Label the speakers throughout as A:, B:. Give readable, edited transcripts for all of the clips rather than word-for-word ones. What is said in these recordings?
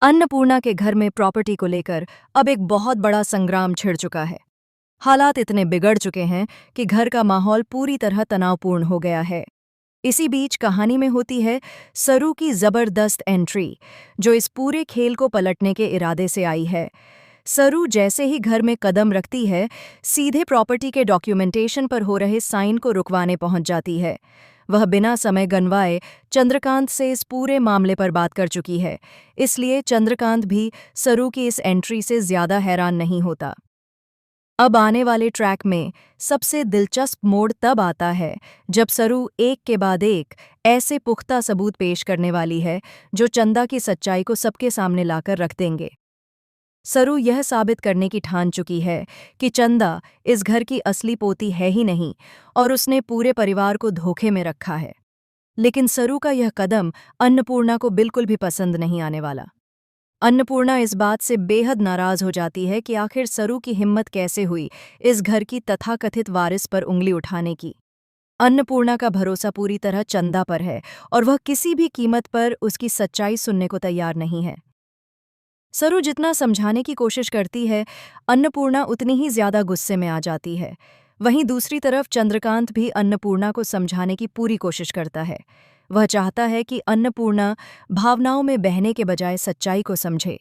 A: अन्नपूर्णा के घर में प्रॉपर्टी को लेकर अब एक बहुत बड़ा संग्राम छिड़ चुका है। हालात इतने बिगड़ चुके हैं कि घर का माहौल पूरी तरह तनावपूर्ण हो गया है। इसी बीच कहानी में होती है सरू की जबरदस्त एंट्री, जो इस पूरे खेल को पलटने के इरादे से आई है। सरू जैसे ही घर में कदम रखती है, सीधे प्रॉपर्टी के डॉक्यूमेंटेशन पर हो रहे साइन को रुकवाने पहुंच जाती है। वह बिना समय गंवाए चंद्रकांत से इस पूरे मामले पर बात कर चुकी है, इसलिए चंद्रकांत भी सरू की इस एंट्री से ज्यादा हैरान नहीं होता। अब आने वाले ट्रैक में सबसे दिलचस्प मोड़ तब आता है जब सरू एक के बाद एक ऐसे पुख्ता सबूत पेश करने वाली है जो चंदा की सच्चाई को सबके सामने लाकर रख देंगे। सरू यह साबित करने की ठान चुकी है कि चंदा इस घर की असली पोती है ही नहीं और उसने पूरे परिवार को धोखे में रखा है। लेकिन सरू का यह कदम अन्नपूर्णा को बिल्कुल भी पसंद नहीं आने वाला। अन्नपूर्णा इस बात से बेहद नाराज हो जाती है कि आखिर सरू की हिम्मत कैसे हुई इस घर की तथाकथित वारिस पर उंगली उठाने की। अन्नपूर्णा का भरोसा पूरी तरह चंदा पर है और वह किसी भी कीमत पर उसकी सच्चाई सुनने को तैयार नहीं है। सरू जितना समझाने की कोशिश करती है, अन्नपूर्णा उतनी ही ज्यादा गुस्से में आ जाती है। वहीं दूसरी तरफ चंद्रकांत भी अन्नपूर्णा को समझाने की पूरी कोशिश करता है। वह चाहता है कि अन्नपूर्णा भावनाओं में बहने के बजाय सच्चाई को समझे,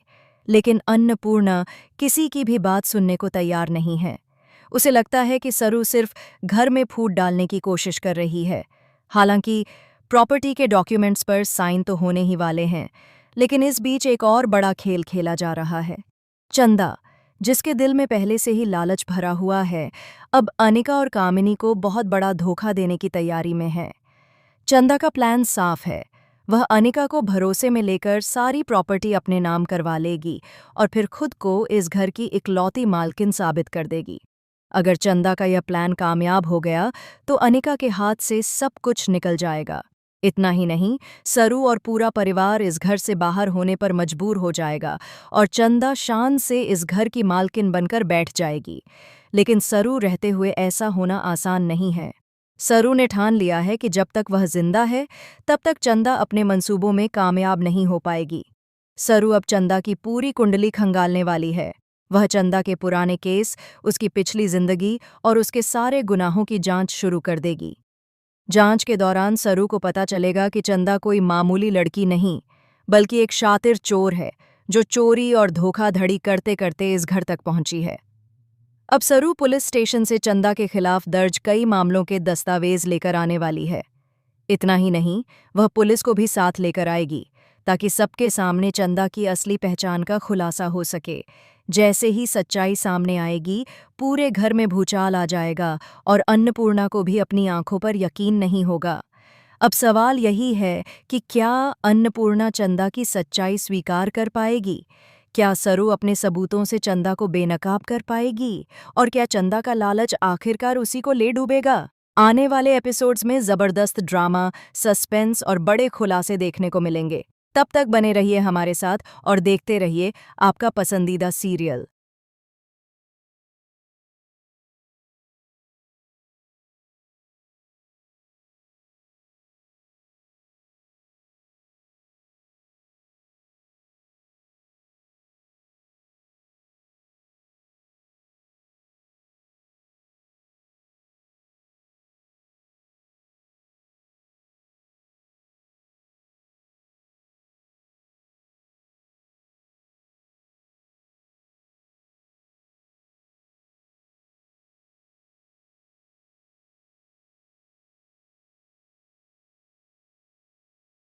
A: लेकिन अन्नपूर्णा किसी की भी बात सुनने को तैयार नहीं है। उसे लगता है कि सरू सिर्फ घर में फूट डालने की कोशिश कर रही है। हालांकि प्रॉपर्टी के डॉक्यूमेंट्स पर साइन तो होने ही वाले हैं, लेकिन इस बीच एक और बड़ा खेल खेला जा रहा है। चंदा, जिसके दिल में पहले से ही लालच भरा हुआ है, अब अनिका और कामिनी को बहुत बड़ा धोखा देने की तैयारी में है। चंदा का प्लान साफ है। वह अनिका को भरोसे में लेकर सारी प्रॉपर्टी अपने नाम करवा लेगी और फिर खुद को इस घर की इकलौती मालकिन साबित कर देगी। अगर चंदा का यह प्लान कामयाब हो गया तो अनिका के हाथ से सब कुछ निकल जाएगा। इतना ही नहीं, सरू और पूरा परिवार इस घर से बाहर होने पर मजबूर हो जाएगा और चंदा शान से इस घर की मालकिन बनकर बैठ जाएगी। लेकिन सरू रहते हुए ऐसा होना आसान नहीं है। सरू ने ठान लिया है कि जब तक वह जिंदा है तब तक चंदा अपने मंसूबों में कामयाब नहीं हो पाएगी। सरू अब चंदा की पूरी कुंडली खंगालने वाली है। वह चंदा के पुराने केस, उसकी पिछली जिंदगी और उसके सारे गुनाहों की जांच शुरू कर देगी। जांच के दौरान सरू को पता चलेगा कि चंदा कोई मामूली लड़की नहीं, बल्कि एक शातिर चोर है जो चोरी और धोखाधड़ी करते करते इस घर तक पहुंची है। अब सरू पुलिस स्टेशन से चंदा के खिलाफ दर्ज कई मामलों के दस्तावेज लेकर आने वाली है। इतना ही नहीं, वह पुलिस को भी साथ लेकर आएगी ताकि सबके सामने चंदा की असली पहचान का खुलासा हो सके। जैसे ही सच्चाई सामने आएगी, पूरे घर में भूचाल आ जाएगा और अन्नपूर्णा को भी अपनी आंखों पर यकीन नहीं होगा। अब सवाल यही है कि क्या अन्नपूर्णा चंदा की सच्चाई स्वीकार कर पाएगी? क्या सरू अपने सबूतों से चंदा को बेनकाब कर पाएगी? और क्या चंदा का लालच आखिरकार उसी को ले डूबेगा? आने वाले एपिसोड्स में जबरदस्त ड्रामा, सस्पेंस और बड़े खुलासे देखने को मिलेंगे। तब तक बने रहिए हमारे साथ और देखते रहिए आपका पसंदीदा सीरियल।